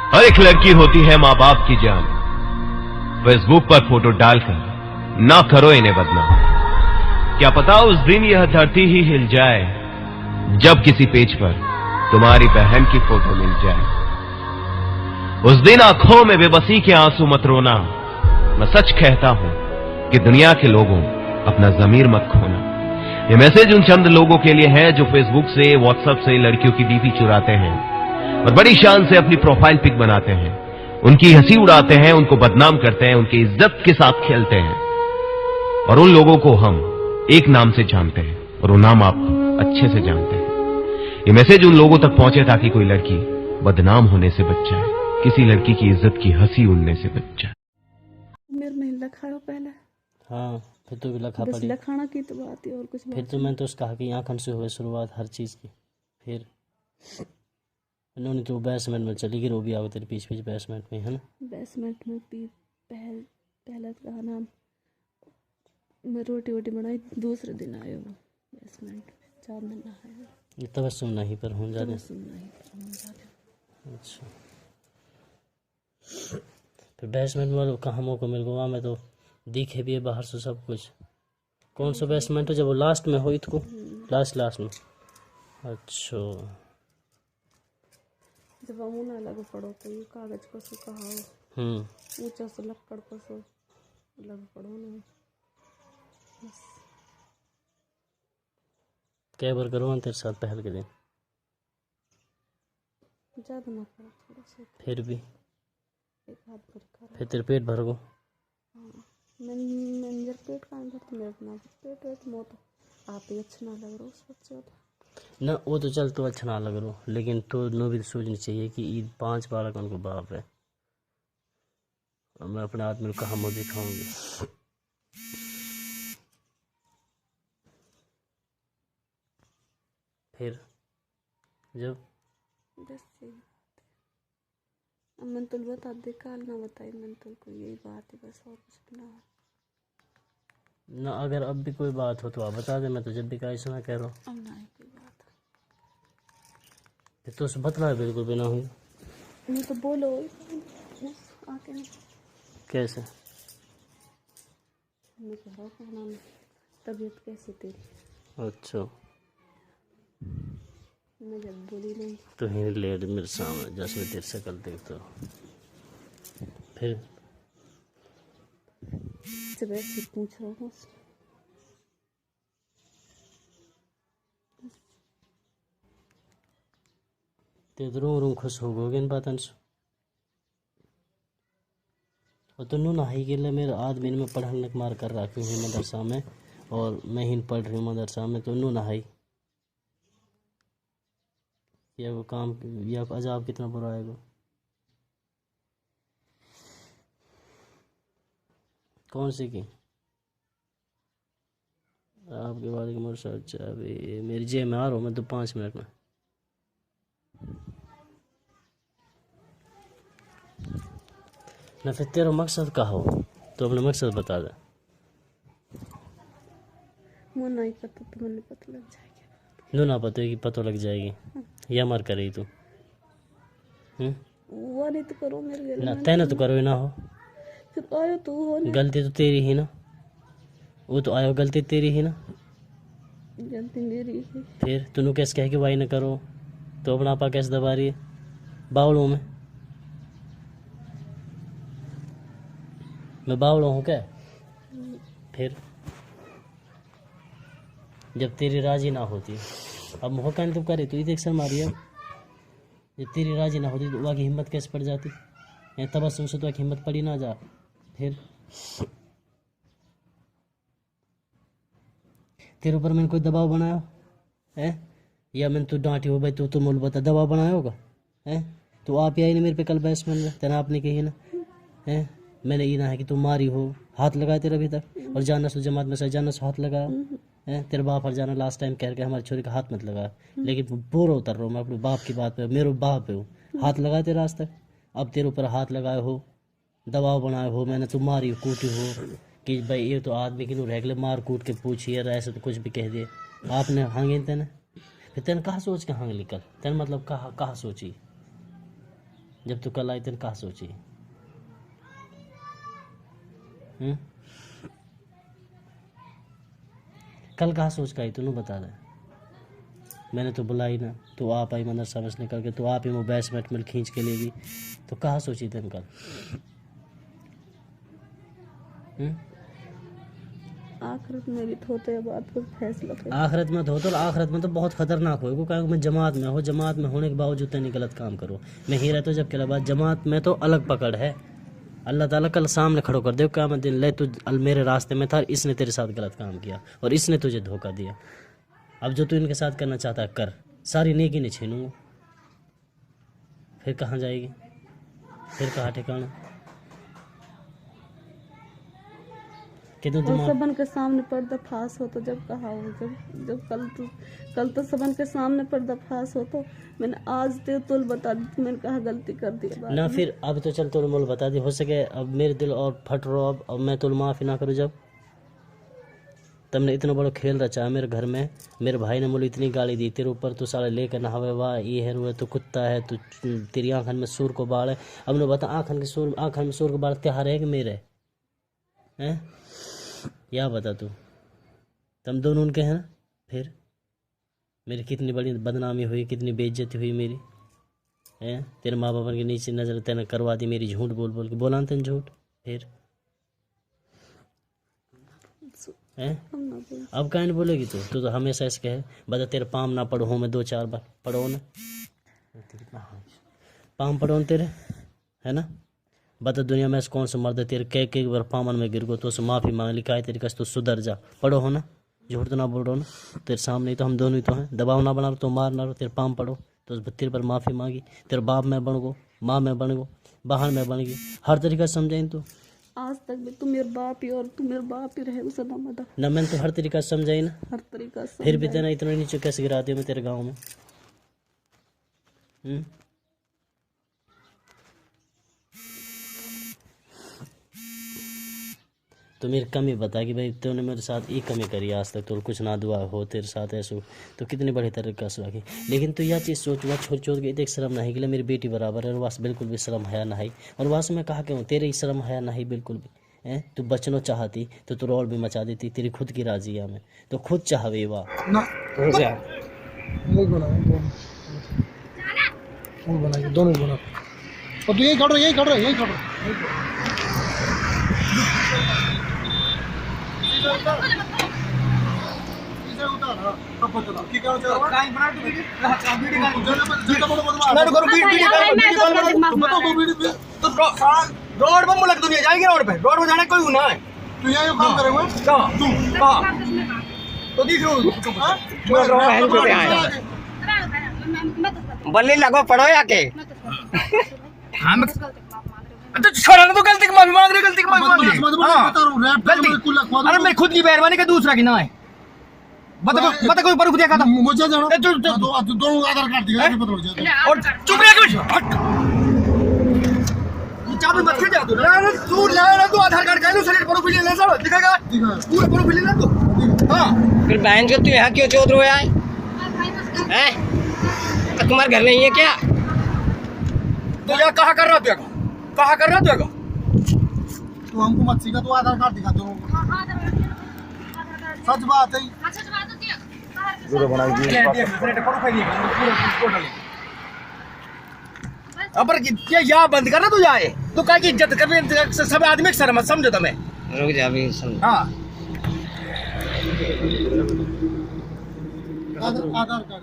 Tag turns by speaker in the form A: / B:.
A: हर एक लड़की होती है माँ बाप की जान। फेसबुक पर फोटो डालकर ना करो इन्हें बदनाम। क्या पता उस दिन यह धरती ही हिल जाए जब किसी पेज पर तुम्हारी बहन की फोटो मिल जाए। उस दिन आंखों में बेबसी के आंसू मत रोना। मैं सच कहता हूं कि दुनिया के लोगों अपना ज़मीर मत खोना। ये मैसेज उन चंद लोगों के लिए है जो फेसबुक से, व्हाट्सएप से लड़कियों की डीपी चुराते हैं और बड़ी शान से अपनी प्रोफाइल पिक बनाते हैं, उनकी हंसी उड़ाते हैं, उनको बदनाम करते हैं, उनकी इज्जत के साथ खेलते हैं। और उन लोगों को हम एक नाम से जानते हैं और वो नाम आप अच्छे से जानते हैं। ये मैसेज उन लोगों तक पहुंचे ताकि कोई लड़की बदनाम होने से बच जाए, किसी लड़की की इज्जत की हंसी उड़ने से बच जाए।
B: मेरे में लखाड़ो पहले।
C: हाँ फिर तो भी लखा
B: बस
C: पड़ी।
B: लखाना की तो बात है और कुछ
C: फिर
B: बात
C: तो मैंने तो उसका कहा कि आँखन से हुए शुरुआत हर चीज़ की। फिर उन्होंने तो बेसमेंट में चली गई, वो भी आओ तेरे पीछे पीछे बेसमेंट में, है ना।
B: बेसमेंट में भी पहले कहा नाम मैं रोटी वोटी बनाई, दूसरे दिन आयो वो बेसमेंट में, 4 दिन आया।
C: ये तबस्सुम नहीं पर हूँ ज़्यादा। अच्छा फिर बेसमेंट वालों कहाँ मौका मिल गया में तो दिखे भी है बाहर से सब कुछ। कौन सा बेसमेंट है जब वो लास्ट में हो इसको, लास्ट में। अच्छा
B: जब अमूना लग पड़ो तो ये कागज को सुखाओ, ऊंचा से लकड़ को सो लग पड़ो ना। बस
C: क्या बार करो तेरे साथ पहल के दिन,
B: ज़्यादा ना करो, थोड़ा सा
C: फिर भी
B: एक हाथ भर करो।
C: फिर तेरे पेट भर गो।
B: हाँ मैं पेट का अंदर तो मेरे अपना पेट वेट मो तो आप ही अच्छा ना लग रहा उस बच्चे को
C: ना। वो तो चल तो अच्छा ना लग रहा, लेकिन तो नो भी सोचनी चाहिए कि ईद 5 बालक उनको बाप है और मैं अपने आदमी को कहाँ मुँह दिखाऊंगी। फिर जब
B: बस यही बात है। अब मैं तो बता दे, काल ना बताई मैं तो को यही बात है बस, और कुछ ना।
C: ना अगर अब भी कोई बात हो तो आप बता दे, मैं तो जब भी कहा ऐसा ना कह रहा हूँ।
B: अब ना है कोई बात।
C: फिर तो उसे बतला बिल्कुल भी ना हुई।
B: मैं तो बोलो आके ना
C: कैसे
B: मैं कह रहा हूँ नाम तबीयत कैसे तेरी।
C: अच्छा
B: मैं जब बोली नहीं
C: तो ही लेट मेरे सामने जैसे मैं तेरे से कल देखता हूँ। फिर
B: जब ऐसे पूछ रहा हूँ
C: ते तो रू खुश हो गए इन बातन से। और तो नू नहाई के लिए मेरे आदमी में पढ़ने मार कर रखी हुई मदरसा में और मैं ही पढ़ रही हूँ मदरसा में, तो नू नहाई या वो काम या अजाब कितना बुरा आएगा। कौन सी की आपके बाद की मोटर। अच्छा अभी मेरी जेब में आ रहा हूँ मैं तो 5 मिनट में। ना फिर तेरा मकसद का हो तो अपना मकसद बता दे।
B: वो नहीं पता तो मैंने पता लग जाएगा।
C: नो ना पता है कि पता लग जाएगी या मर करी तू।
B: वो नहीं तो करो मेरे गले
C: ना
B: में
C: तैने तो करो ही ना हो,
B: फिर आयो तू हो ना।
C: गलती तो तेरी ही ना, वो तो आयो गलती तेरी ही ना।
B: गलती मेरी है।
C: फिर तूने कैसे कह के भाई ना करो तो अपना आपा कैसे दबा रही है बावड़ों में। मैं बावड़ों हूँ क्या। फिर जब तेरी राजी ना होती, अब मुहक्का तो करे तो इधर मारी है। जब तेरी राजी ना होती तो वहाँ की हिम्मत कैसे पड़ जाती, या तबस्सुम से तो वहाँ की हिम्मत पड़ी ना जा। फिर तेरे ऊपर मैंने कोई दबाव बनाया है या मैंने तू डांटी हो भाई तू मुल बता दबाव बनाया होगा है। तो आप ही आई ना मेरे पे कल बैट्समैन में तेना आपने कही ना है। मैंने ये ना है कि तू मारी हो, हाथ लगाया तेरा अभी तक और जाना सो जमात में से जाना सो हाथ लगाया है। तेरे बाप और जाना लास्ट टाइम कह के हमारी छोरी का हाथ मत लगाया, लेकिन बोर उतर रहा हूँ मैं अपने बाप की बात पे। मेरे बाप पे हूँ, हाथ लगाए तेरा आज तक। अब तेरे ऊपर हाथ लगाए हो, दबाव बनाए हो, मैंने तुम मारी कूटी हो कि भाई ये तो आदमी की नू रेगले मार कूट के पूछिए ऐसे तो कुछ भी कह दिए आपने हांगे तेने। फिर तेने कहाँ सोच के हांग निकल तेने मतलब कहाँ सोची जब तू कल आई तेन कहा सोची? कल कहा सोच का आई तू बता दे। मैंने तो बुलाई ना, तू आप आई मदरसा में निकल के, तू आप ही मोबाइल बैट में खींच के लेगी, तो कहा सोची तेन कल?
B: आखिरत में भी होते अब आपको फैसला कर।
C: आखिरत में हो तो आखिरत में तो बहुत खतरनाक होगा, क्योंकि मैं जमात में हो, जमात में होने के बावजूद तेने गलत काम करो। मैं ही रहता जब के बाद जमात में तो अलग पकड़ है। अल्लाह ताला कल सामने खड़ो कर दे, क्या मैं दिन ले तू मेरे रास्ते में था, इसने तेरे साथ गलत काम किया और इसने तुझे धोखा दिया। अब जो तू इनके साथ करना चाहता है कर, सारी नेकी नहीं छीनूंगा। फिर कहाँ जाएगी, फिर कहाँ ठिकाना?
B: और सबन के सामने पर्दा फास हो तो जब कहा हो, जब कल तो सबन के सामने पर्दा फास हो तो मैंने आज ते तुल बता दी, मैंने कहा गलती कर दी
C: ना। फिर अब तो चल तुल मोल बता दी, हो सके अब मेरे दिल और फट रो, अब मैं तुल माफ़ी ना करूँ। जब तुमने इतना बड़ा खेल रचा मेरे घर में, मेरे भाई ने मुझे इतनी गाली दी तेरे ऊपर, तू साले लेकर नहावे, वाह ये है रुए, तू कुत्ता है, तू तेरी आँखन में सूर को बाल है। अब ने बता आँखन में सूर को बाल त्योहार है कि मेरे हैं? या बता तू, तुम दोनों उनके हैं ना? फिर मेरी कितनी बड़ी बदनामी हुई, कितनी बेइज्जती हुई मेरी, हैं? तेरे माँ बाप के नीचे नजर तेने करवा दी मेरी, झूठ बोल बोल के बोला तेन झूठ। फिर हैं? अब कहीं बोलेगी तू तो हमेशा ऐसे कहे, बता तेरे पाम ना पढ़ो हो, मैं 2-4 बार पढ़ो ना, पाम पढ़ो तेरे, है ना? बता दुनिया में कौन सा मर्द है तेरे कई बार पामन में गिर गो तो माफ़ी मांग, लिखा है तेरी कस तो सुधर जा, पढ़ो हो ना, झूठ तो ना बोल रहा ना, तेरे सामने ही तो हम दोनों ही तो हैं। दबाव ना बना तो मार ना रो, तेरे पाम पढ़ो तो तेरे पर माफ़ी मांगी, तेरे बाप में बन गो, माँ में बन गो, बहन में बन गई, हर तरीका समझाई तू।
B: आज तक भी तू मेरे बाप ही और तू मेरे बाप ही रहे उसे
C: ना। मैंने तो हर तरीका समझाई ना,
B: हर तरीका से।
C: फिर भी तेना इतना नीचे कैसे गिरा दिया मैं तेरे गाँव में? तो मेरी कमी बता कि भाई तूने मेरे साथ ये कमी करी आज तक, तो कुछ ना दुआ हो तेरे साथ ऐसा, तो कितनी बड़ी तरीका से रखी। लेकिन तू यह चीज़ सोच, वह छोड़ के देख शर्म नहीं कि मेरी बेटी बराबर है, और वास बिल्कुल भी शर्म हया नहीं। और वास में कहा क्यों तेरे शर्म हया नहीं बिल्कुल भी है? तू बचना चाहती तो तू रोल भी मचा देती, तेरी खुद की राजी है, मैं तो खुद चाहवे वाह
D: दोनों बना, और तू यही कर रहा
E: रोड पर मुलक दुनिया जाएगी, रोड में जाने कोई गुनाह है?
D: तू यही काम करेगा
E: तो देखो बल्ली लगो पढ़ो या के तो छोड़ा ना, तो गलती की माफी मांग रही, गलती की माफी मांग रही। अरे मेरी खुद की मेहरबानी के दूसरा की ना है, बता कोई पर दिया था
D: मुझे दोनों आधार कार्ड दिखा
E: और चुप रह, चाबी मत खींच जा तू ना, तू आधार कार्ड का सेलेक्ट प्रोफाइल ले सब दिखेगा, पूरा प्रोफाइल ले तू। हां फिर बहन जो तू यहाँ क्यों चौध रहा है? हैं तुम्हारे घर नहीं है क्या? तो यहाँ कहाँ कर रहा तू, कहाँ कर रहा तू?
D: तू हमको मत सिखा, तू आधार कार्ड दिखा दो। सच बात है,
E: अबर ये यहाँ बंद करना तू जाए तो क्या की इज्जत कर, सब आदमी की शर्म समझो तुम्हें। रुक जा अभी हाँ
D: आधार कार्ड